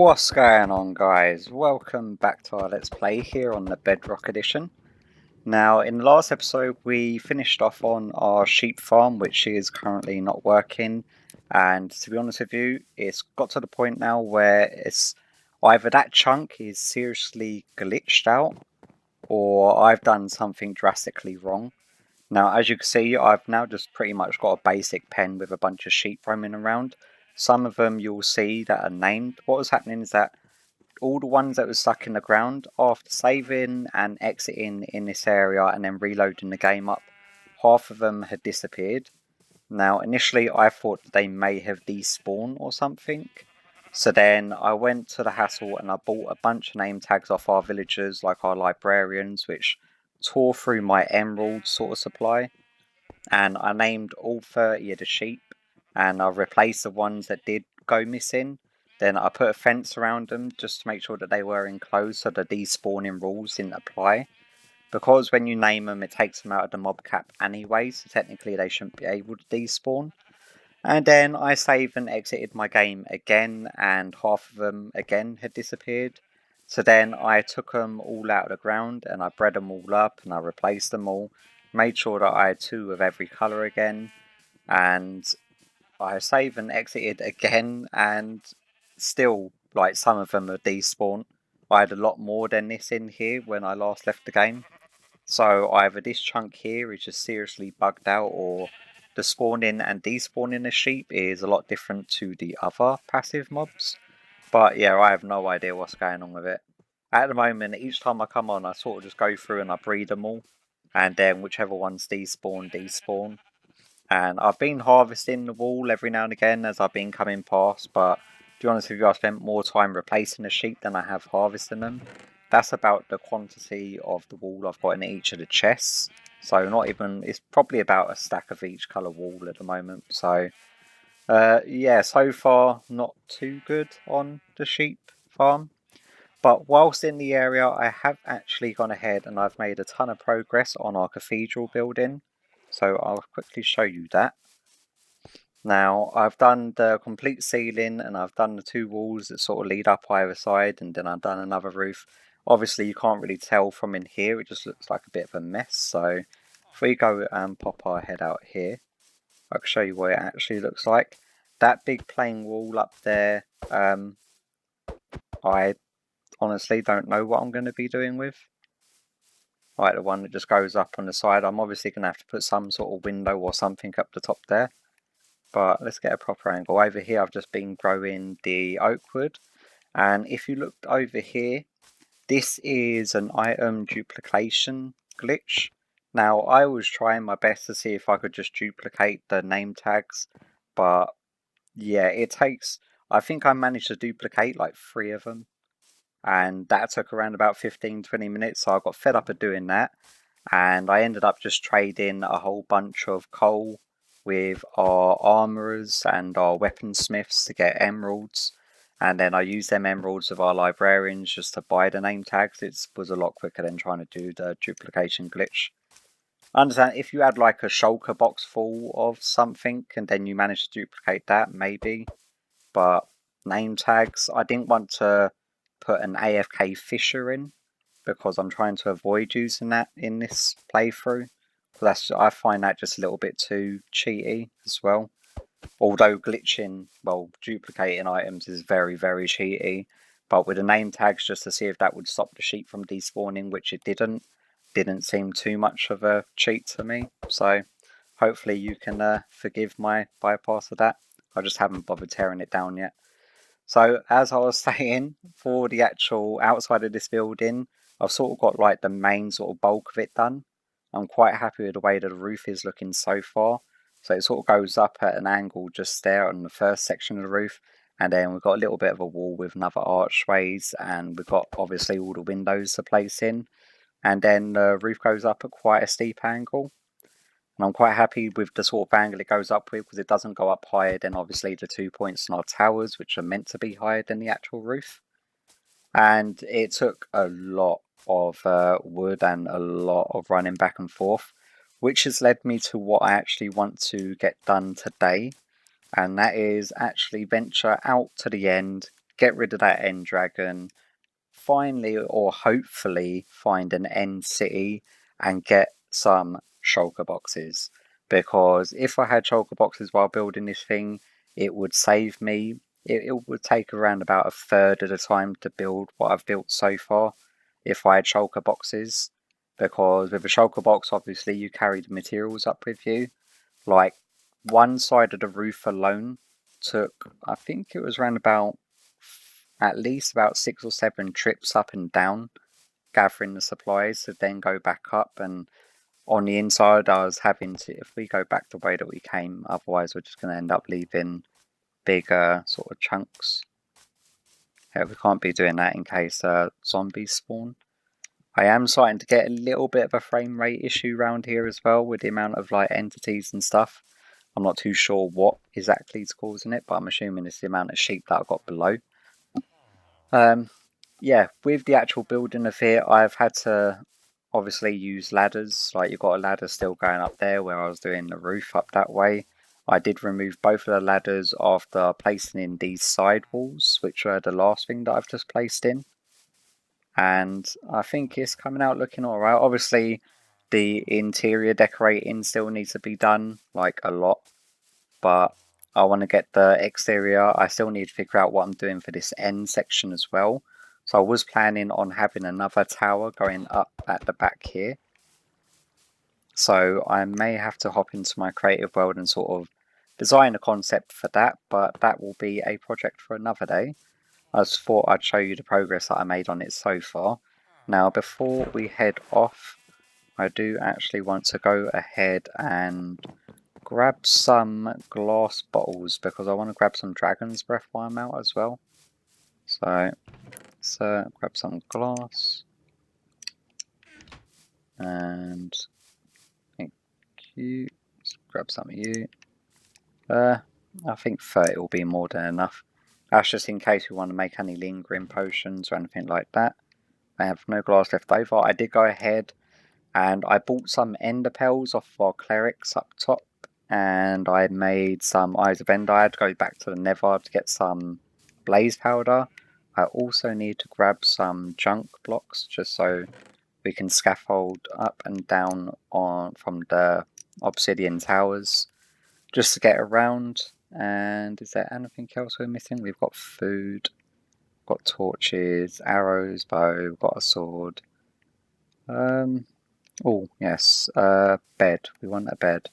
What's going on, guys? Welcome back to our Let's Play here on the Bedrock edition. Now, in the last episode we finished off on our sheep farm, which is currently not working, and to be honest with you, it's got to the point now where it's either that chunk is seriously glitched out, or I've done something drastically wrong. Now, as you can see, I've now just pretty much got a basic pen with a bunch of sheep roaming around. Some of them you'll see that are named. What was happening is that all the ones that were stuck in the ground, after saving and exiting in this area and then reloading the game up, half of them had disappeared. Now, initially I thought that they may have despawned or something. So then I went to the hassle and I bought a bunch of name tags off our villagers, like our librarians, which tore through my emerald sort of supply. And I named all 30 of the sheep, and I replaced the ones that did go missing. Then I put a fence around them just to make sure that they were enclosed so the despawning rules didn't apply. Because when you name them, it takes them out of the mob cap anyway, so technically they shouldn't be able to despawn. And then I saved and exited my game again, and half of them again had disappeared. So then I took them all out of the ground and I bred them all up and I replaced them all. Made sure that I had 2 of every colour again. And I saved and exited again, and still, like, some of them are despawned. I had a lot more than this in here when I last left the game. So either this chunk here is just seriously bugged out, or the spawning and despawning of sheep is a lot different to the other passive mobs. But yeah, I have no idea what's going on with it. At the moment, each time I come on, I sort of just go through and I breed them all. And then whichever ones despawn. And I've been harvesting the wool every now and again as I've been coming past. But to be honest with you, I've spent more time replacing the sheep than I have harvesting them. That's about the quantity of the wool I've got in each of the chests. So not even, it's probably about a stack of each colour wool at the moment. So yeah, so far not too good on the sheep farm. But whilst in the area, I have actually gone ahead and I've made a ton of progress on our cathedral building. So I'll quickly show you that. Now, I've done the complete ceiling and I've done the 2 walls that sort of lead up either side, and then I've done another roof. Obviously, you can't really tell from in here, it just looks like a bit of a mess. So if we go and pop our head out here, I can show you what it actually looks like. That big plain wall up there, I honestly don't know what I'm going to be doing with. Like the one that just goes up on the side, I'm obviously going to have to put some sort of window or something up the top there. But let's get a proper angle. Over here I've just been growing the oak wood. And if you looked over here, this is an item duplication glitch. Now, I was trying my best to see if I could just duplicate the name tags, but yeah, it takes, I think I managed to duplicate like 3 of them, and that took around about 15-20 minutes, so I got fed up of doing that, and I ended up just trading a whole bunch of coal with our armourers and our weaponsmiths to get emeralds. And then I used them emeralds with our librarians just to buy the name tags. It was a lot quicker than trying to do the duplication glitch. I understand if you had like a shulker box full of something and then you managed to duplicate that, maybe. But name tags, I didn't want to put an AFK fisher in because I'm trying to avoid using that in this playthrough. I find that just a little bit too cheaty as well. Although glitching, well, duplicating items is very, very cheaty. But with the name tags, just to see if that would stop the sheep from despawning, which it didn't seem too much of a cheat to me. So hopefully you can forgive my bypass of that. I just haven't bothered tearing it down yet. So as I was saying, for the actual outside of this building, I've sort of got like the main sort of bulk of it done. I'm quite happy with the way that the roof is looking so far. So it sort of goes up at an angle just there on the first section of the roof. And then we've got a little bit of a wall with another archways. And we've got obviously all the windows to place in. And then the roof goes up at quite a steep angle. And I'm quite happy with the sort of angle it goes up with, because it doesn't go up higher than obviously the 2 points in our towers, which are meant to be higher than the actual roof. And it took a lot of wood and a lot of running back and forth, which has led me to what I actually want to get done today. And that is actually venture out to the end, get rid of that end dragon, finally or hopefully find an end city and get some shulker boxes. Because if I had shulker boxes while building this thing, it would save me. It would take around about a third of the time to build what I've built so far if I had shulker boxes. Because with a shulker box, obviously you carry the materials up with you. Like one side of the roof alone took, I think it was around about at least about 6 or 7 trips up and down, gathering the supplies to then go back up. And on the inside, I was having to, if we go back the way that we came, otherwise we're just going to end up leaving bigger sort of chunks. Yeah, we can't be doing that in case zombies spawn. I am starting to get a little bit of a frame rate issue around here as well with the amount of like entities and stuff. I'm not too sure what exactly is causing it, but I'm assuming it's the amount of sheep that I've got below. Yeah, with the actual building of it, I've had to obviously use ladders. Like you've got a ladder still going up there where I was doing the roof up that way. I did remove both of the ladders after placing in these side walls, which were the last thing that I've just placed in. And I think it's coming out looking alright. Obviously, the interior decorating still needs to be done, like a lot. But I want to get the exterior. I still need to figure out what I'm doing for this end section as well. So I was planning on having another tower going up at the back here. So I may have to hop into my creative world and sort of design a concept for that, but that will be a project for another day. I just thought I'd show you the progress that I made on it so far. Now before we head off, I do actually want to go ahead and grab some glass bottles because I want to grab some dragon's breath while I'm out as well. So let's grab some glass. And thank you. Let's grab some of you. I think 30 will be more than enough. That's just in case we want to make any lingering potions or anything like that. I have no glass left over. I did go ahead and I bought some ender pearls off our clerics up top. And I made some Eyes of Ender. I had to go back to the Nether to get some blaze powder. I also need to grab some junk blocks just so we can scaffold up and down on from the obsidian towers just to get around. And is there anything else we're missing? We've got food, got torches, arrows, bow, we've got a sword. Oh yes, bed. We want a bed.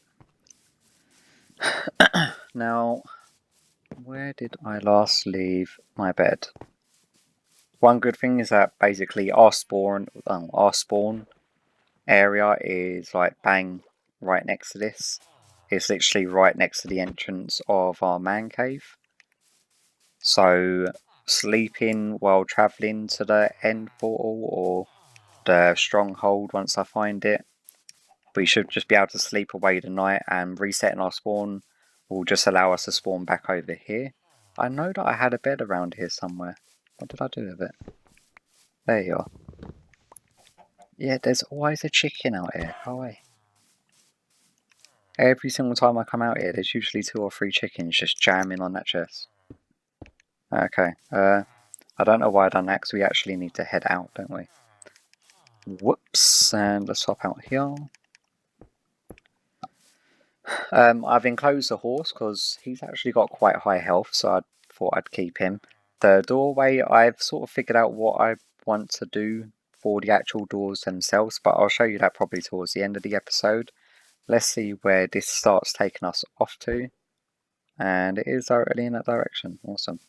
Now, where did I last leave my bed? One good thing is that basically our spawn area is like bang right next to this. It's literally right next to the entrance of our man cave. So sleeping while travelling to the end portal or the stronghold once I find it, we should just be able to sleep away the night, and resetting our spawn will just allow us to spawn back over here. I know that I had a bed around here somewhere. What did I do with it? There you are. Yeah, there's always a chicken out here. Go away. Every single time I come out here, there's usually 2 or 3 chickens just jamming on that chest. Okay, I don't know why I done that, because we actually need to head out, don't we? Whoops, and let's hop out here. I've enclosed the horse because he's actually got quite high health, so I thought I'd keep him. The doorway, I've sort of figured out what I want to do for the actual doors themselves, but I'll show you that probably towards the end of the episode. Let's see where this starts taking us off to. And it is directly in that direction. Awesome.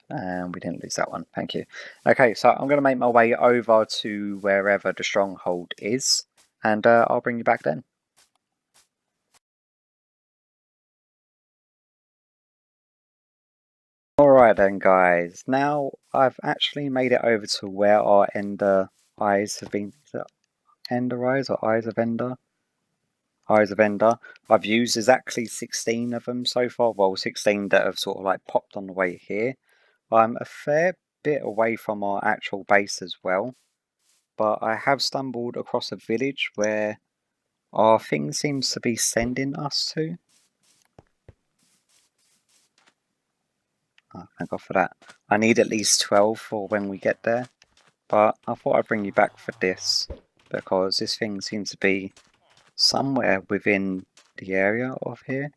And we didn't lose that one. Thank you. Okay, so I'm going to make my way over to wherever the stronghold is. And I'll bring you back then. Alright then guys, now I've actually made it over to where our ender eyes have been. Is it ender eyes or eyes of ender? Eyes of ender. I've used exactly 16 of them so far, well 16 that have sort of like popped on the way here. I'm a fair bit away from our actual base as well, but I have stumbled across a village where our thing seems to be sending us to. Oh, thank God for that. I need at least 12 for when we get there. But I thought I'd bring you back for this, because this thing seems to be somewhere within the area of here.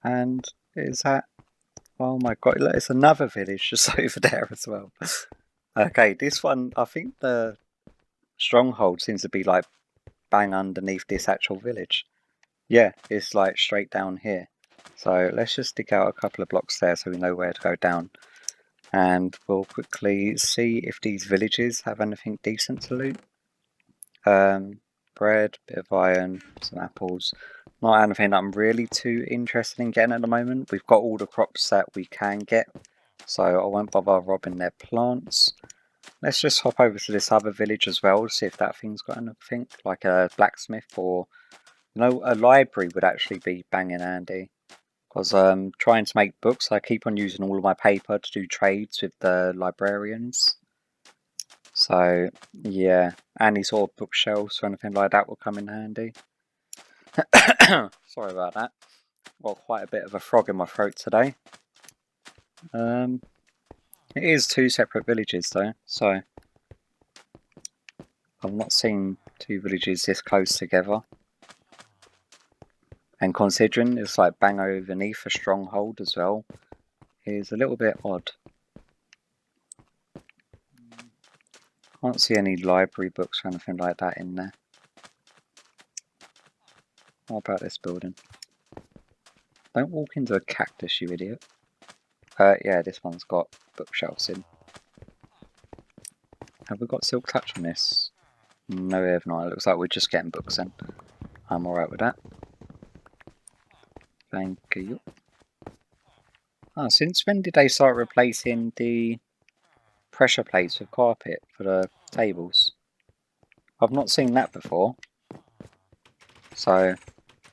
And is that... Oh my God, look, it's another village just over there as well. Okay, this one, I think the stronghold seems to be like bang underneath this actual village. Yeah, it's like straight down here. So let's just dig out a couple of blocks there so we know where to go down. And we'll quickly see if these villages have anything decent to loot. Bread, bit of iron, some apples. Not anything that I'm really too interested in getting at the moment. We've got all the crops that we can get, so I won't bother robbing their plants. Let's just hop over to this other village as well to see if that thing's got anything, like a blacksmith or, you know, a library would actually be banging handy. Because I'm trying to make books, I keep on using all of my paper to do trades with the librarians. So, yeah, any sort of bookshelves or anything like that will come in handy. Sorry about that. Got quite a bit of a frog in my throat today. It is two separate villages though, so I've not seen two villages this close together. And considering it's like bang underneath a stronghold as well, is a little bit odd. Can't see any library books or anything like that in there. What about this building? Don't walk into a cactus, you idiot. Yeah, this one's got bookshelves in. Have we got silk touch on this? No, we have not. It looks like we're just getting books in. I'm alright with that. Thank you. Ah, since when did they start replacing the pressure plates with carpet for the tables? I've not seen that before. So,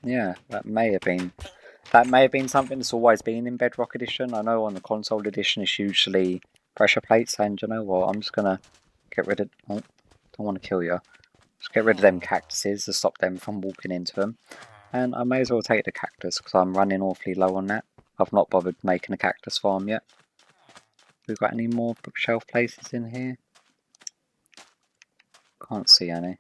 yeah, that may have been something that's always been in Bedrock Edition. I know on the console edition it's usually pressure plates, and you know what, I'm just gonna get rid of... Oh, don't want to kill you. Just get rid of them cactuses to stop them from walking into them. And I may as well take the cactus because I'm running awfully low on that. I've not bothered making a cactus farm yet. We've got any more bookshelf places in here? Can't see any.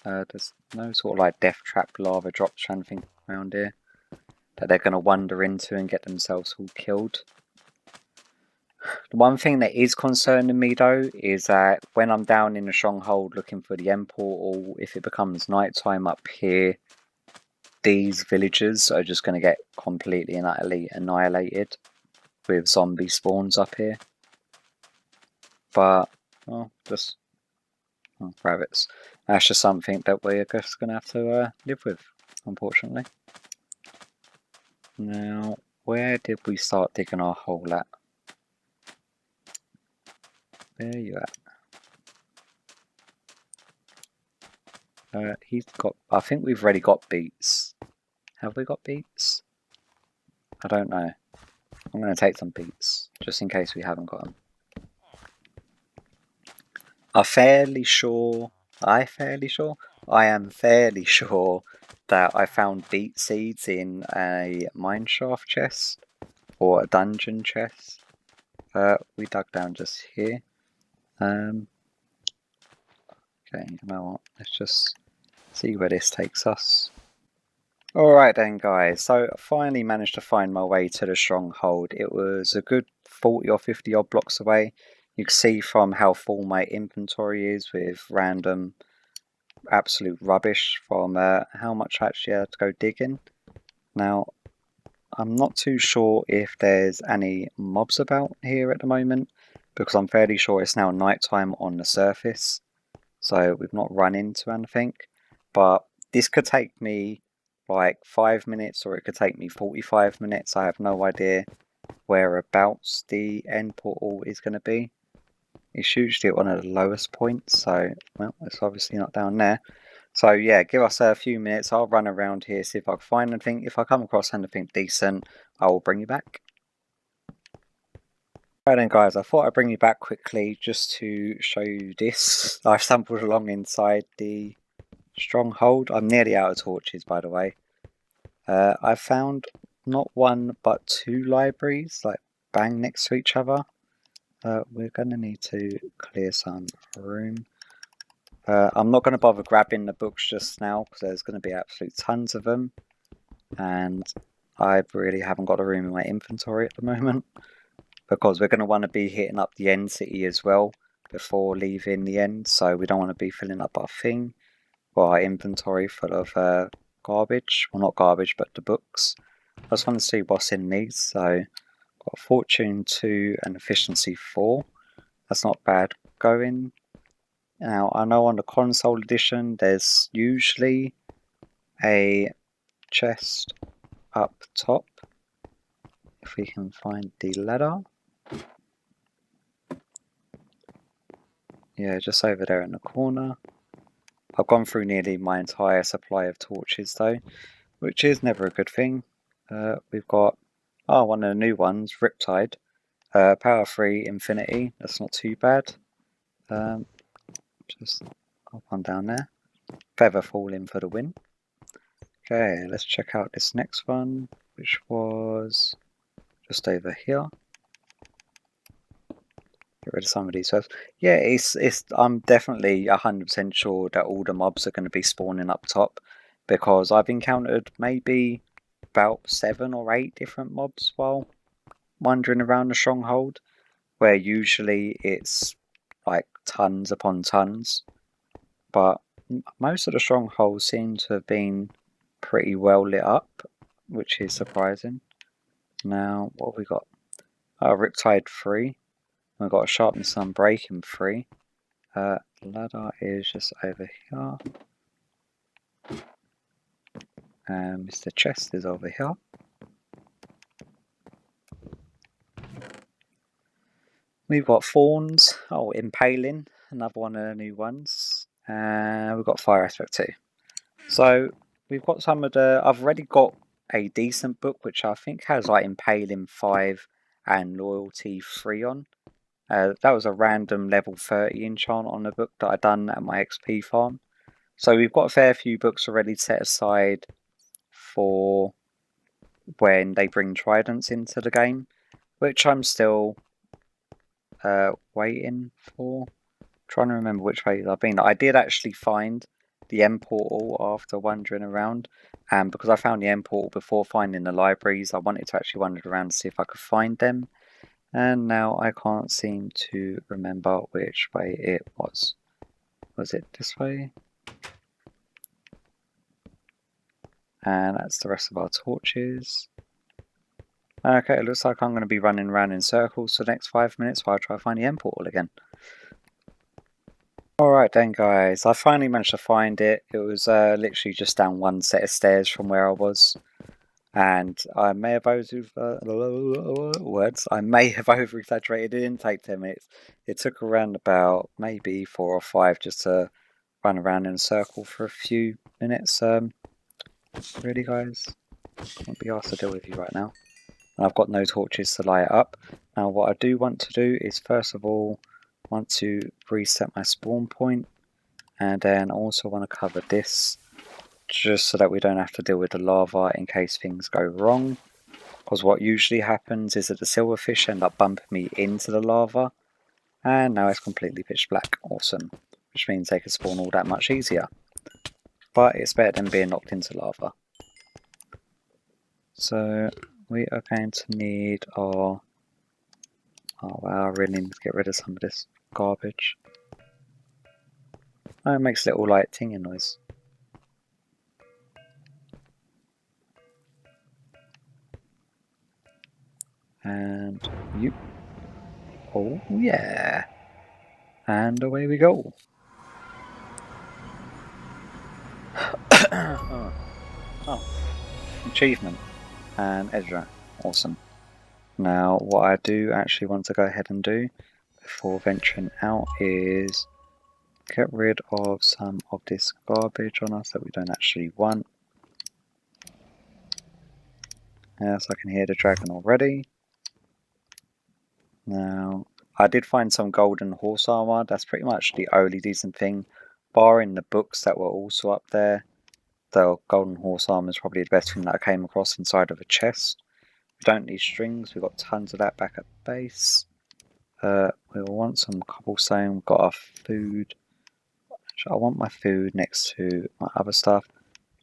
There's no sort of like death trap lava drops or anything around here that they're going to wander into and get themselves all killed. The one thing that is concerning me though is that when I'm down in the stronghold looking for the end portal, if it becomes nighttime up here, these villagers are just going to get completely and utterly annihilated with zombie spawns up here. But, well, just... Oh, rabbits. That's just something that we're just going to have to live with, unfortunately. Now, where did we start digging our hole at? There you at. He's got... I think we've already got beets. Have we got beets? I don't know. I'm going to take some beets, just in case we haven't got them. I am fairly sure that I found beet seeds in a mineshaft chest or a dungeon chest. We dug down just here. Okay, you know what? Let's just see where this takes us. Alright then guys, so I finally managed to find my way to the stronghold. It was a good 40 or 50 odd blocks away. You can see from how full my inventory is with random absolute rubbish from how much I actually had to go digging. Now, I'm not too sure if there's any mobs about here at the moment, because I'm fairly sure it's now nighttime on the surface, so we've not run into anything. But this could take me like 5 minutes, or it could take me 45 minutes. I have no idea whereabouts the end portal is going to be. It's usually at one of the lowest points, so, well, it's obviously not down there. So yeah, give us a few minutes. I'll run around here, see if I can find anything. If I come across anything decent, I will bring you back. Right then guys, I thought I'd bring you back quickly just to show you this. I've stumbled along inside the stronghold. I'm nearly out of torches, by the way. I found not one but two libraries like bang next to each other. We're going to need to clear some room. I'm not going to bother grabbing the books just now because there's going to be absolute tons of them, and I really haven't got a room in my inventory at the moment because we're going to want to be hitting up the end city as well before leaving the end, so we don't want to be filling up our inventory full of garbage. Well, not garbage, but the books. I just want to see what's in these. So got Fortune 2 and Efficiency 4. That's not bad going. Now, I know on the console edition, there's usually a chest up top. If we can find the ladder. Yeah, just over there in the corner. I've gone through nearly my entire supply of torches though, which is never a good thing. We've got one of the new ones, Riptide. Power 3 Infinity, that's not too bad. Just up on down there. Feather falling for the win. Okay, let's check out this next one, which was just over here. Get rid of some of these first. Yeah, I'm definitely 100% sure that all the mobs are going to be spawning up top, because I've encountered maybe about 7 or 8 different mobs while wandering around the stronghold, where usually it's like tons upon tons, but most of the strongholds seem to have been pretty well lit up, which is surprising. Now, what have we got? Riptide 3. We've got a Sharpness Unbreaking 3. Ladder is just over here. And Mr. Chest is over here. We've got Thorns. Oh, Impaling. Another one of the new ones. And we've got Fire Aspect 2. So, we've got some of the... I've already got a decent book, which I think has like Impaling 5 and Loyalty 3 on. That was a random level 30 enchant on the book that I done at my XP farm. So we've got a fair few books already set aside for when they bring tridents into the game, which I'm still waiting for. Trying to remember which way I've been. I did actually find the end portal after wandering around, and because I found the end portal before finding the libraries, I wanted to actually wander around to see if I could find them. And now I can't seem to remember which way it was. Was it this way? And that's the rest of our torches. Okay, it looks like I'm going to be running around in circles for the next 5 minutes while I try to find the end portal again. Alright then guys, I finally managed to find it. It was literally just down one set of stairs from where I was. And I may have over-exaggerated. It didn't take 10 minutes. It took around about maybe 4 or 5 just to run around in a circle for a few minutes. Really guys, I can't be asked to deal with you right now. And I've got no torches to light it up. Now what I do want to do is first of all want to reset my spawn point, and then also want to cover this just so that we don't have to deal with the lava in case things go wrong, because what usually happens is that the silverfish end up bumping me into the lava, and now it's completely pitch black. Awesome, which means they can spawn all that much easier, but it's better than being knocked into lava. So we are going to need our... oh wow, I really need to get rid of some of this garbage. Oh, it makes a little like tinging noise. And you. Oh yeah. And away we go. oh. Achievement. And Bedrock. Awesome. Now what I do actually want to go ahead and do before venturing out is get rid of some of this garbage on us that we don't actually want. Yes, I can hear the dragon already. Now, I did find some golden horse armor. That's pretty much the only decent thing, barring the books that were also up there. The golden horse armor is probably the best thing that I came across inside of a chest. We don't need strings, we've got tons of that back at base. We'll want some cobblestone, we've got our food. I want my food next to my other stuff.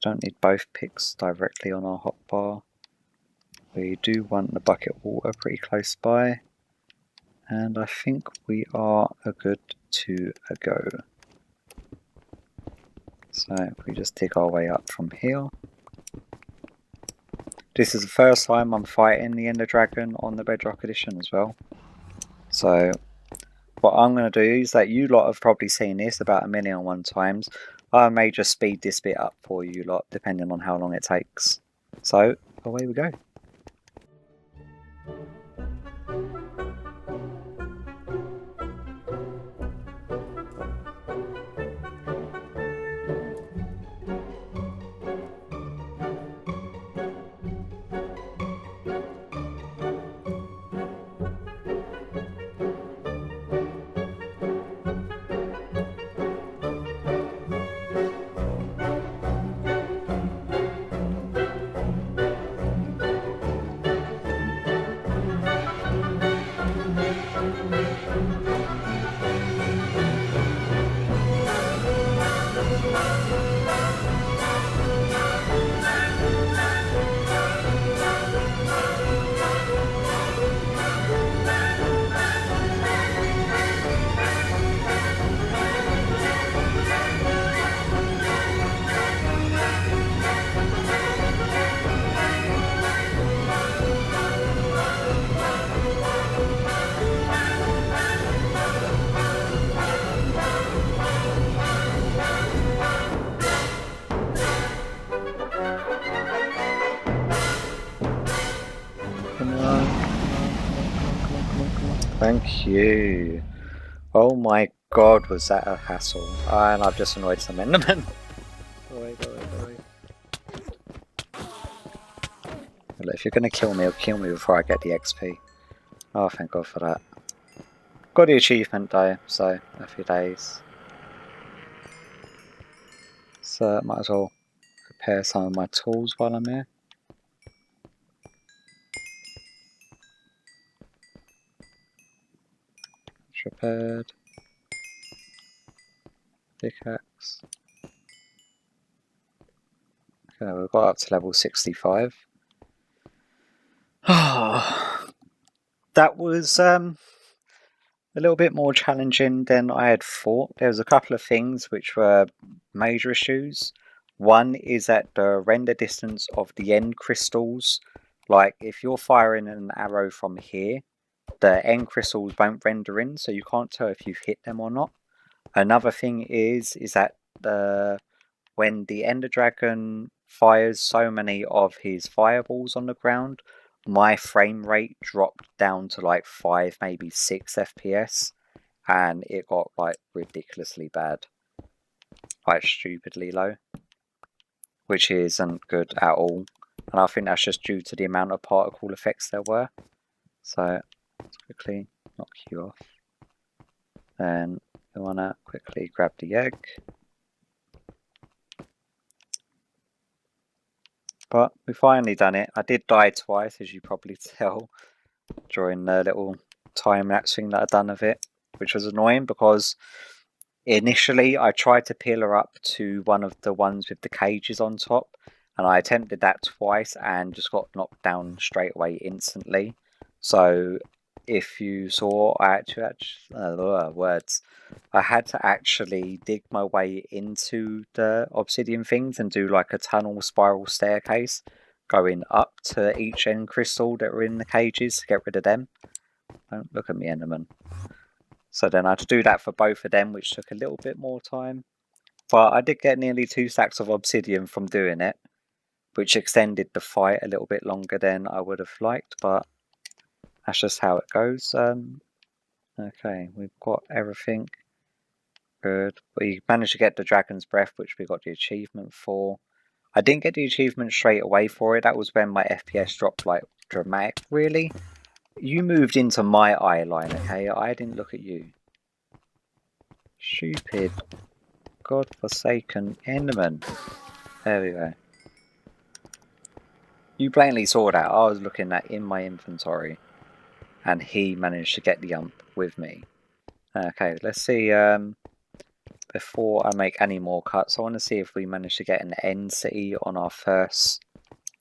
Don't need both picks directly on our hotbar. We do want the bucket of water pretty close by. And I think we are good to go. So if we just dig our way up from here. This is the first time I'm fighting the Ender Dragon on the Bedrock edition as well. So what I'm going to do is that you lot have probably seen this about 1,000,001 times. I may just speed this bit up for you lot depending on how long it takes. So away we go. Thank you. Oh my god, was that a hassle. And I've just annoyed some Endermen. Go away, go away, go away. Well, if you're going to kill me, kill me before I get the XP. Oh, thank god for that. Got the achievement though, so a few days. So might as well prepare some of my tools while I'm here. Prepared. Pickaxe. Okay, we've got up to level 65. That was a little bit more challenging than I had thought. There was a couple of things which were major issues. One is that the render distance of the end crystals, like if you're firing an arrow from here, the end crystals won't render in, so you can't tell if you've hit them or not. Another thing is that when the Ender Dragon fires so many of his fireballs on the ground, my frame rate dropped down to like 5, maybe 6 FPS, and it got like ridiculously bad, like stupidly low, which isn't good at all. And I think that's just due to the amount of particle effects there were. So let's quickly knock you off. Then we want to quickly grab the egg. But we finally done it. I did die twice, as you probably tell, during the little time-lapse thing that I done of it, which was annoying because initially I tried to peel her up to one of the ones with the cages on top, and I attempted that twice and just got knocked down straight away instantly. So if you saw, I had to actually dig my way into the obsidian things and do like a tunnel spiral staircase going up to each end crystal that were in the cages to get rid of them. Don't look at me, Enderman. So then I had to do that for both of them, which took a little bit more time. But I did get nearly 2 stacks of obsidian from doing it, which extended the fight a little bit longer than I would have liked, but that's just how it goes. Okay, we've got everything. Good. We managed to get the Dragon's Breath, which we got the achievement for. I didn't get the achievement straight away for it. That was when my FPS dropped like dramatic. Really? You moved into my eye line, okay? I didn't look at you. Stupid, godforsaken Enderman. There we go. You plainly saw that. I was looking at in my inventory, and he managed to get the ump with me. Okay, let's see. Before I make any more cuts, I want to see if we manage to get an end city on our first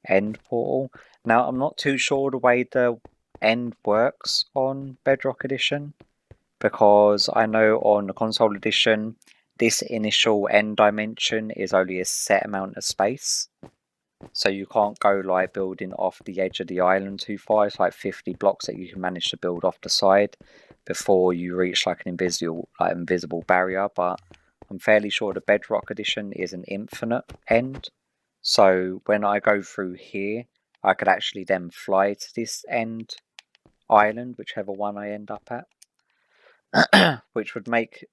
end portal. Now, I'm not too sure the way the end works on Bedrock Edition, because I know on the console edition, this initial end dimension is only a set amount of space. So you can't go like building off the edge of the island too far. It's like 50 blocks that you can manage to build off the side before you reach like an invisible barrier. But I'm fairly sure the Bedrock edition is an infinite end. So when I go through here, I could actually then fly to this end island, whichever one I end up at, which would make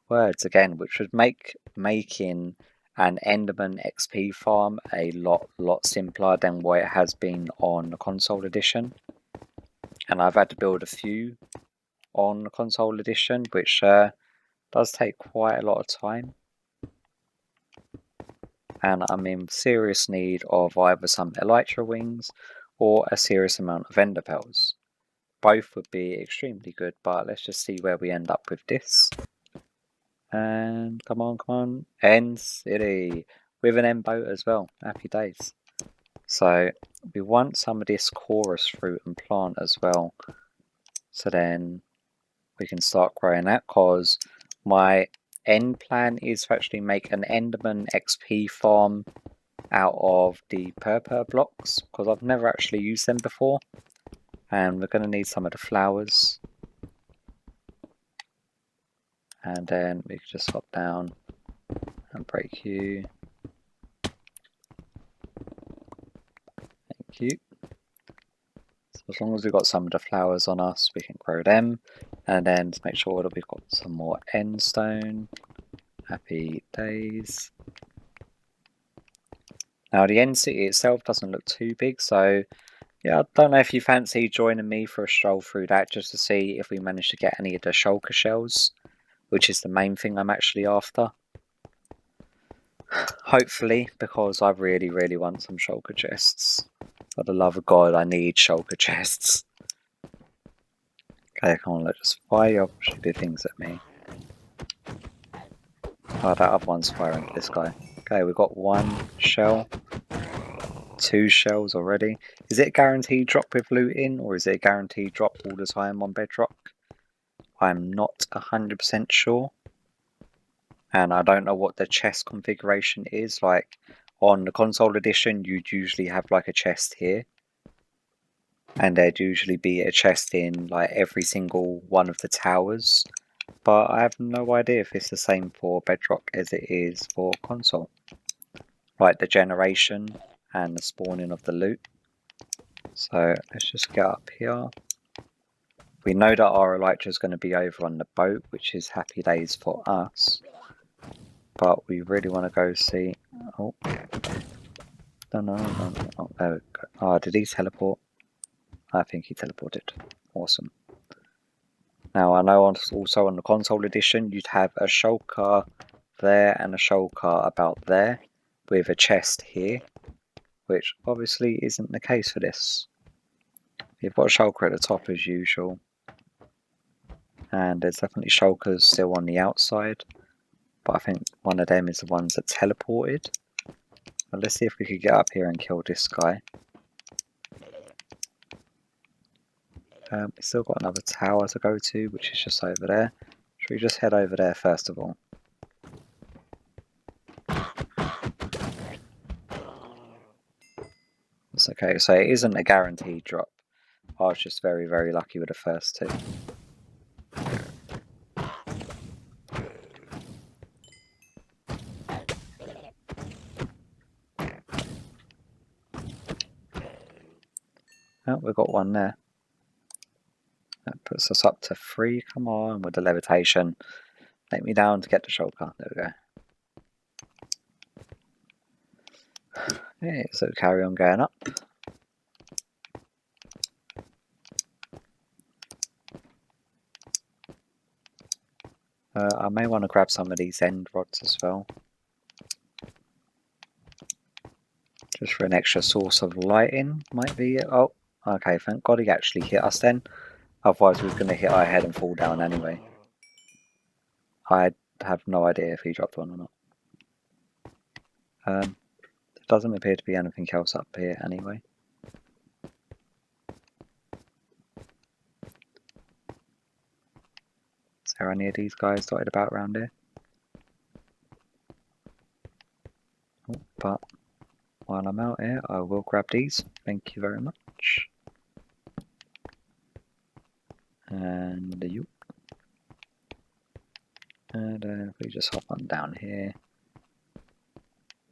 words again, which would make making an Enderman XP farm a lot simpler than what it has been on the console edition. And I've had to build a few on the console edition, which does take quite a lot of time. And I'm in serious need of either some Elytra wings or a serious amount of Ender pearls. Both would be extremely good, but let's just see where we end up with this. And come on, End City with an end boat as well. Happy days. So we want some of this chorus fruit and plant as well, so then we can start growing that, because my end plan is to actually make an Enderman XP farm out of the purple blocks, because I've never actually used them before, and we're going to need some of the flowers. And then we can just hop down and break you. Thank you. So as long as we've got some of the flowers on us, we can grow them. And then to make sure that we've got some more end stone. Happy days. Now the end city itself doesn't look too big, so yeah, I don't know if you fancy joining me for a stroll through that just to see if we manage to get any of the shulker shells, which is the main thing I'm actually after. Hopefully, because I really want some shulker chests. For the love of God, I need shulker chests. Okay, come on, let's just fire up stupid things at me. Oh, that other one's firing at this guy. Okay, we've got one shell. 2 shells already. Is it a guaranteed drop with looting, or is it a guaranteed drop all the time on Bedrock? I'm not 100% sure. And I don't know what the chest configuration is. Like on the console edition, you'd usually have like a chest here. And there'd usually be a chest in like every single one of the towers. But I have no idea if it's the same for Bedrock as it is for console. Like the generation and the spawning of the loot. So let's just get up here. We know that our Elytra is going to be over on the boat, which is happy days for us. But we really want to go see. Oh, no. Oh, there we go. Oh, did he teleport? I think he teleported. Awesome. Now I know also on the console edition you'd have a shulker there and a shulker about there with a chest here, which obviously isn't the case for this. You've got a shulker at the top as usual, and there's definitely shulkers still on the outside, but I think one of them is the ones that teleported. But let's see if we could get up here and kill this guy. We've still got another tower to go to, which is just over there. Should we just head over there first of all? It's okay, so it isn't a guaranteed drop. I was just very lucky with the first 2. Oh, we've got one there. That puts us up to 3. Come on, with the levitation. Take me down to get the shulker. There we go. Okay, so carry on going up. I may want to grab some of these end rods as well. Just for an extra source of lighting, might be it. Oh, okay, thank God he actually hit us then. Otherwise we was going to hit our head and fall down anyway. I have no idea if he dropped one or not. There doesn't appear to be anything else up here anyway. Is there any of these guys dotted about around here? Oh, but while I'm out here, I will grab these. Thank you very much. And you. And if we just hop on down here.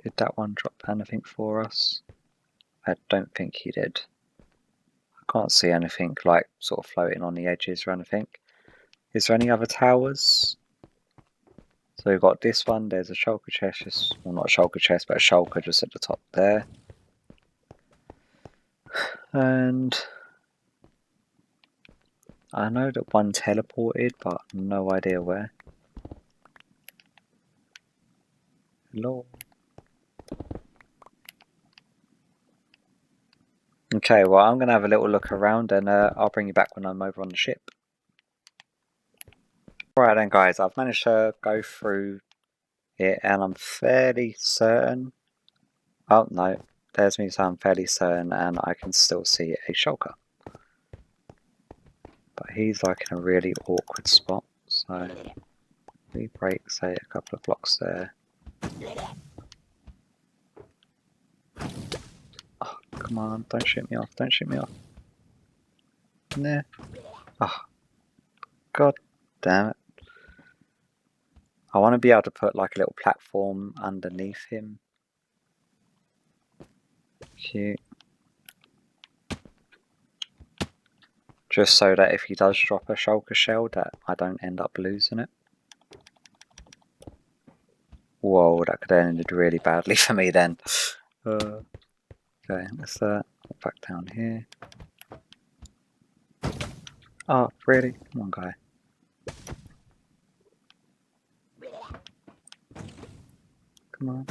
Did that one drop anything for us? I don't think he did. I can't see anything like sort of floating on the edges or anything. Is there any other towers? So we've got this one, there's a shulker chest, well not a shulker chest, but a shulker just at the top there. And I know that one teleported, but no idea where. Hello. Okay, well I'm going to have a little look around and I'll bring you back when I'm over on the ship. Right then guys, I've managed to go through it and I'm fairly certain, oh no, there's me, so I'm fairly certain and I can still see a shulker. But he's like in a really awkward spot, so we break say a couple of blocks there. Oh, come on, don't shoot me off, don't shoot me off. Nah. Oh, god damn it. I want to be able to put like a little platform underneath him. Cute. Just so that if he does drop a shulker shell that I don't end up losing it. Whoa, that could have ended really badly for me then. Okay, let's back down here. Oh, really? Come on, guy. Come on.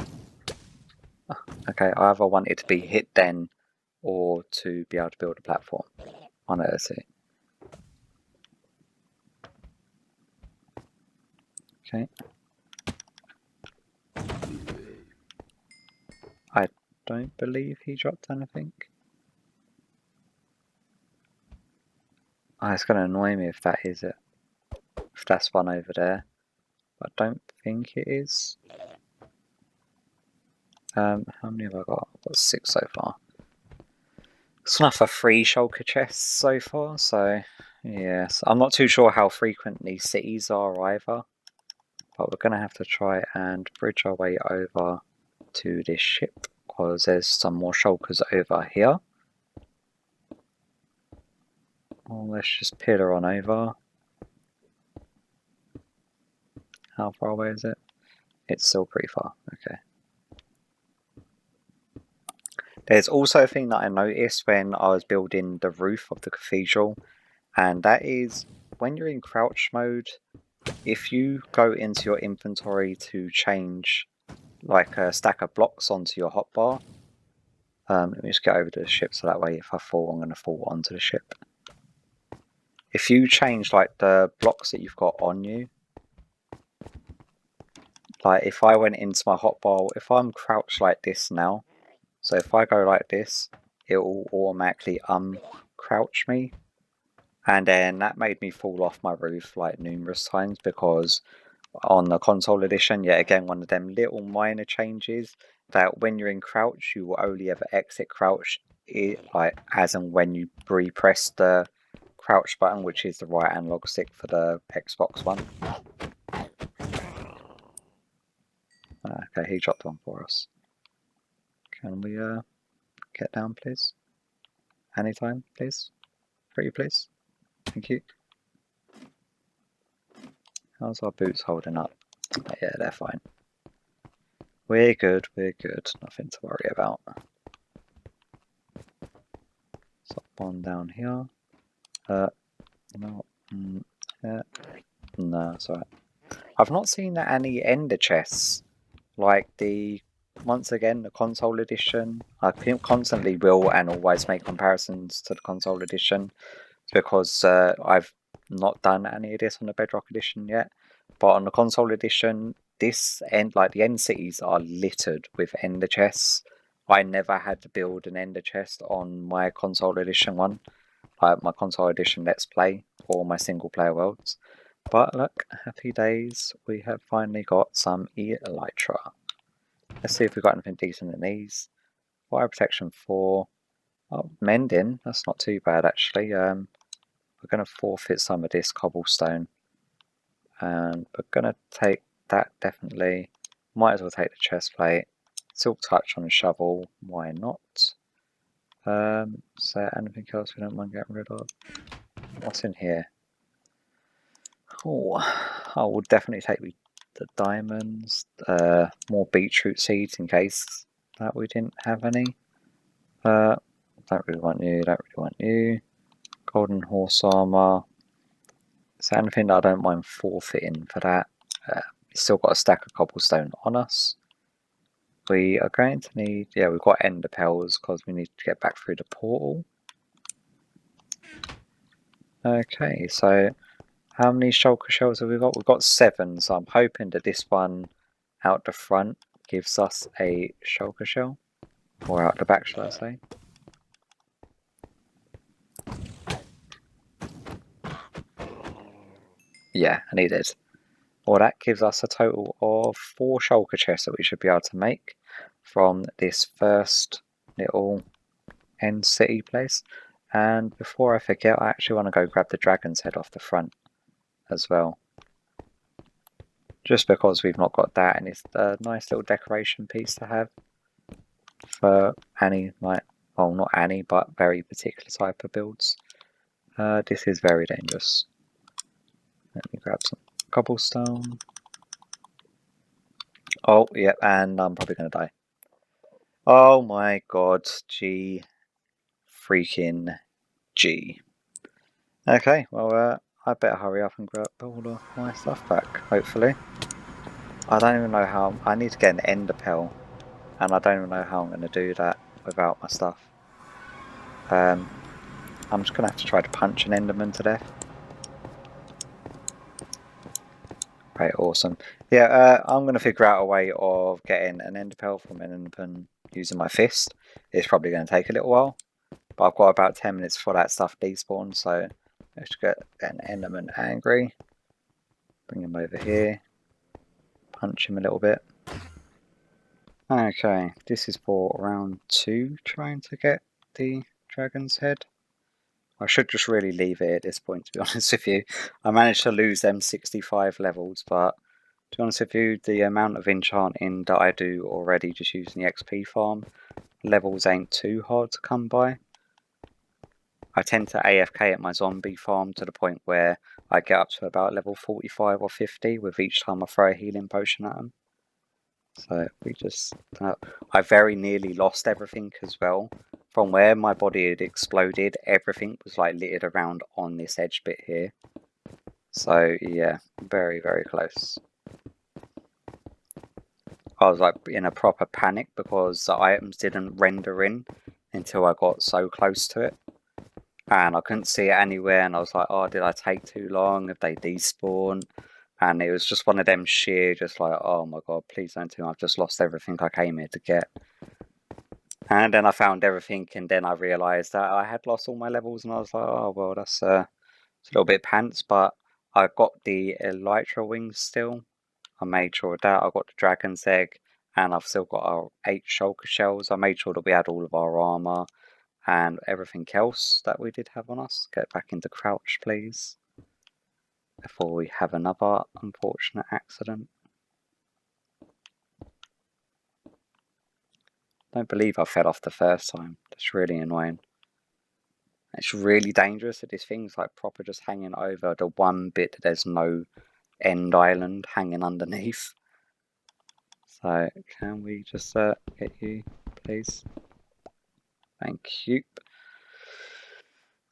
Oh, okay, I either wanted to be hit then or to be able to build a platform. I know, let's see. Okay. I don't believe he dropped anything. Oh, it's going to annoy me if that is it. If that's one over there. But I don't think it is. How many have I got? I've got 6 so far. It's enough for 3 shulker chests so far, so yes. I'm not too sure how frequent these cities are either. But we're going to have to try and bridge our way over to this ship. Because there's some more shulkers over here. Well, let's just pillar on over. How far away is it? It's still pretty far, okay. There's also a thing that I noticed when I was building the roof of the cathedral, and that is when you're in crouch mode, if you go into your inventory to change like a stack of blocks onto your hotbar, let me just get over to the ship so that way if I fall, I'm going to fall onto the ship. If you change like the blocks that you've got on you, like if I went into my hotbar, if I'm crouched like this now, so if I go like this, it will automatically uncrouch me. And then that made me fall off my roof like numerous times because on the console edition, yet again, one of them little minor changes that when you're in crouch, you will only ever exit crouch like as and when you repress the crouch button, which is the right analog stick for the Xbox One. Okay, he dropped one for us. Can we get down, please? Anytime, please? Pretty please? Thank you. How's our boots holding up? Yeah, they're fine. We're good, we're good. Nothing to worry about. Stop on down here. No. No, it's alright. I've not seen any ender chests like the once again, the console edition, I constantly will and always make comparisons to the console edition because I've not done any of this on the Bedrock edition yet. But on the console edition, this end, like the end cities are littered with ender chests. I never had to build an ender chest on my console edition one, like my console edition Let's Play or my single player worlds. But look, happy days, we have finally got some Elytra. Let's see if we've got anything decent in these. Fire protection 4. Oh, mending, that's not too bad actually. We're going to forfeit some of this cobblestone. And we're going to take that definitely. Might as well take the chest plate. Silk touch on the shovel, why not? So anything else we don't mind getting rid of? What's in here? Oh, I will definitely take the diamonds. More beetroot seeds in case that we didn't have any. Don't really want you, don't really want you. Golden horse armor. Is there anything that I don't mind forfeiting for that? We've still got a stack of cobblestone on us. We are going to need, yeah, we've got ender pearls because we need to get back through the portal. Okay, so how many shulker shells have we got? We've got 7, so I'm hoping that this one out the front gives us a shulker shell. Or out the back, shall I say. Yeah, I need it. Well, that gives us a total of 4 shulker chests that we should be able to make from this first little end city place. And before I forget, I actually want to go grab the dragon's head off the front as well. Just because we've not got that, and it's a nice little decoration piece to have for any, like, well, not any, but very particular type of builds. This is very dangerous. Let me grab some cobblestone. Oh, yeah, and I'm probably going to die. Oh my god, G. Freaking G. Okay, well, I better hurry up and grab all of my stuff back, hopefully. I don't even know how. I need to get an ender pearl, and I don't even know how I'm going to do that without my stuff. I'm just going to have to try to punch an enderman to death. Right, awesome. Yeah, I'm going to figure out a way of getting an ender pearl from an enderman using my fist. It's probably going to take a little while, but I've got about 10 minutes before that stuff despawns, so let's get an enderman angry. Bring him over here. Punch him a little bit. Okay, this is for round 2, trying to get the dragon's head. I should just really leave it at this point, to be honest with you. I managed to lose them 65 levels, but to be honest with you, the amount of enchanting that I do already just using the XP farm, levels ain't too hard to come by. I tend to AFK at my zombie farm to the point where I get up to about level 45 or 50 with each time I throw a healing potion at them. So we just, I very nearly lost everything as well. From where my body had exploded, everything was like littered around on this edge bit here. So yeah, very, very close. I was like in a proper panic because the items didn't render in until I got so close to it. And I couldn't see it anywhere, and I was like, oh, did I take too long? If they despawn? And it was just one of them sheer, just like, oh my god, please don't tell me I've just lost everything I came here to get. And then I found everything, and then I realised that I had lost all my levels, and I was like, oh well, that's a little bit pants, but I got the Elytra wings still. I made sure of that. I got the dragon's egg, and I've still got our 8 shulker shells. I made sure that we had all of our armour and everything else that we did have on us. Get back into crouch, please, before we have another unfortunate accident. Don't believe I fell off the first time. That's really annoying. It's really dangerous that this thing's like proper just hanging over the one bit that there's no end island hanging underneath. So can we just get you, please? Thank you.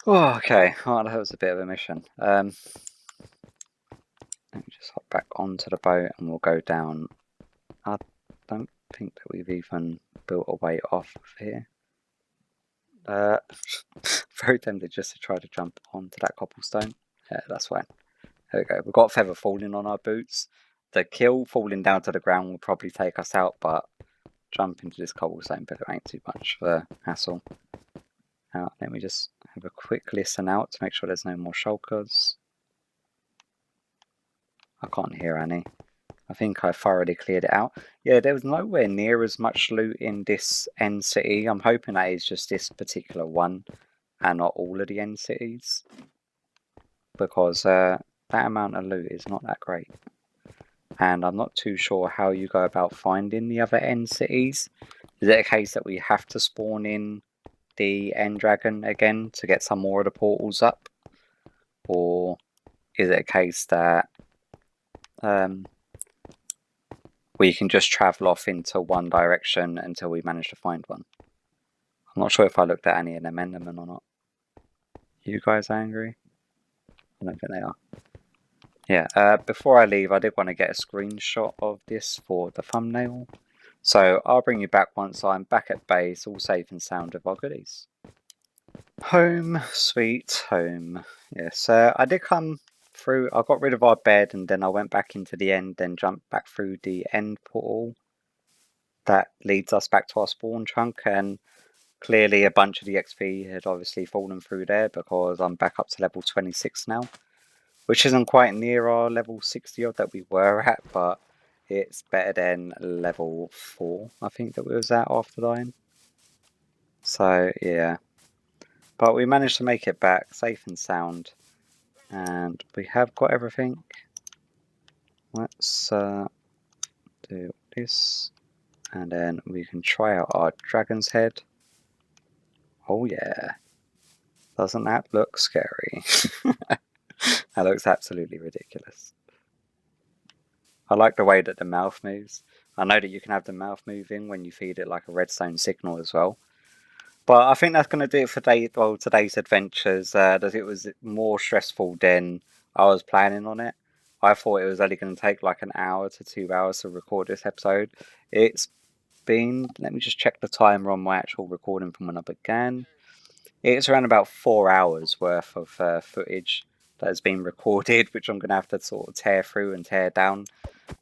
Oh, okay, oh, that was a bit of a mission. Let me just hop back onto the boat and we'll go down. I don't I think that we've even built a way off of here. Very tempted just to try to jump onto that cobblestone. Yeah, that's fine. There we go. We've got feather falling on our boots. The kill falling down to the ground will probably take us out, but jump into this cobblestone bit ain't too much of a hassle. Now, let me just have a quick listen out to make sure there's no more shulkers. I can't hear any. I think I thoroughly cleared it out. Yeah, there was nowhere near as much loot in this end city. I'm hoping that is just this particular one and not all of the end cities, because that amount of loot is not that great. And I'm not too sure how you go about finding the other end cities. Is it a case that we have to spawn in the end dragon again to get some more of the portals up? Or is it a case that we can just travel off into one direction until we manage to find one? I'm not sure if I looked at any of them Endermen or not. You guys angry? I don't think they are. Yeah, before I leave, I did want to get a screenshot of this for the thumbnail. So I'll bring you back once I'm back at base, all safe and sound with our goodies. Home, sweet home. Yes, I did come through. I got rid of our bed and then I went back into the end, then jumped back through the end portal that leads us back to our spawn chunk, and clearly a bunch of the XP had obviously fallen through there because I'm back up to level 26 now, which isn't quite near our level 60 odd that we were at, but it's better than level 4 I think that we was at after dying. So yeah, but we managed to make it back safe and sound, and we have got everything. Let's do this, and then we can try out our dragon's head. Oh yeah, doesn't that look scary? That looks absolutely ridiculous. I like the way that the mouth moves. I know that you can have the mouth moving when you feed it like a redstone signal as well. But I think that's going to do it for today's adventures. That it was more stressful than I was planning on it. I thought it was only going to take like an hour to 2 hours to record this episode. It's been, let me just check the timer on my actual recording from when I began. It's around about 4 hours worth of footage that has been recorded, which I'm going to have to sort of tear through and tear down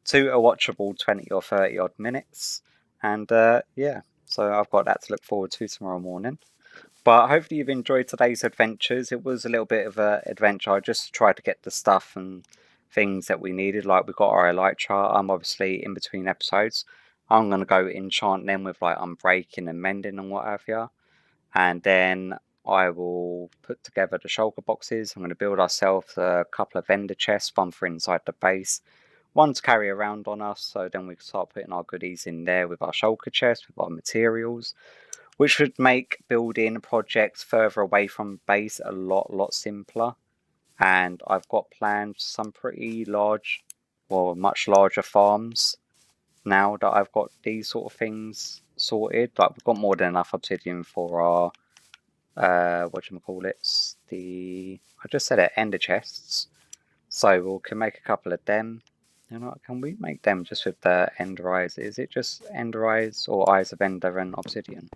to a watchable 20 or 30 odd minutes. And yeah, so I've got that to look forward to tomorrow morning. But hopefully you've enjoyed today's adventures. It was a little bit of an adventure. I just tried to get the stuff and things that we needed. Like we got our Elytra. I'm obviously in between episodes. I'm going to go enchant them with like unbreaking and mending and what have you. And then I will put together the shulker boxes. I'm going to build ourselves a couple of vendor chests, one for inside the base, one to carry around on us, so then we can start putting our goodies in there with our shulker chest, with our materials, which would make building projects further away from base a lot simpler. And I've got planned some pretty large, or much larger farms now that I've got these sort of things sorted. Like we've got more than enough obsidian for our whatchamacallits, I just said it, ender chests. So we can make a couple of them. You know, can we make them just with the ender eyes? Is it just ender eyes or eyes of ender and obsidian?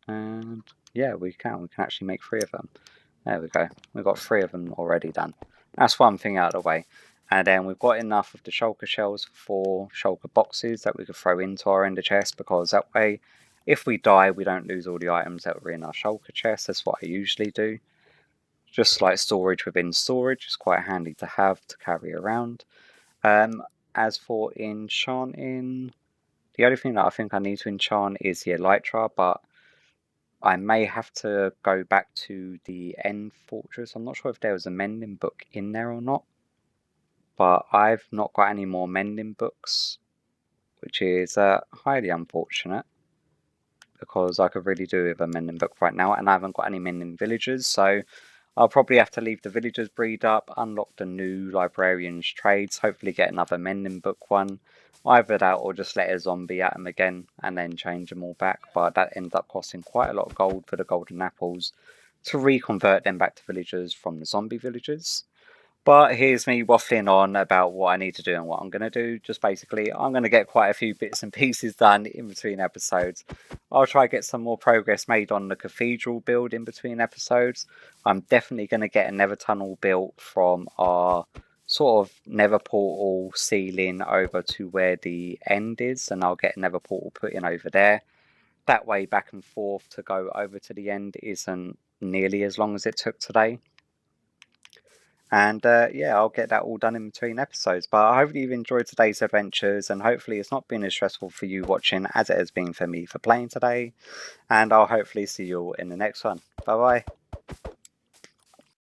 And yeah, we can actually make 3 of them. There we go. We've got 3 of them already done. That's one thing out of the way. And then we've got enough of the shulker shells for 4 shulker boxes that we could throw into our ender chest, because that way, if we die, we don't lose all the items that were in our shulker chest. That's what I usually do. Just like storage within storage, it's quite handy to have to carry around. As for enchanting, the only thing that I think I need to enchant is the Elytra, but I may have to go back to the end fortress. I'm not sure if there was a mending book in there or not, but I've not got any more mending books, which is highly unfortunate, because I could really do with a mending book right now, and I haven't got any mending villagers, so I'll probably have to leave the villagers breed up, unlock the new librarian's trades, hopefully get another mending book one. Either that or just let a zombie at them again and then change them all back. But that ends up costing quite a lot of gold for the golden apples to reconvert them back to villagers from the zombie villagers. But here's me waffling on about what I need to do and what I'm going to do. Just basically, I'm going to get quite a few bits and pieces done in between episodes. I'll try to get some more progress made on the cathedral build in between episodes. I'm definitely going to get a nether tunnel built from our sort of nether portal ceiling over to where the end is, and I'll get a nether portal put in over there. That way back and forth to go over to the end isn't nearly as long as it took today. And yeah, I'll get that all done in between episodes. But I hope you've enjoyed today's adventures, and hopefully it's not been as stressful for you watching as it has been for me for playing today. And I'll hopefully see you all in the next one. Bye bye.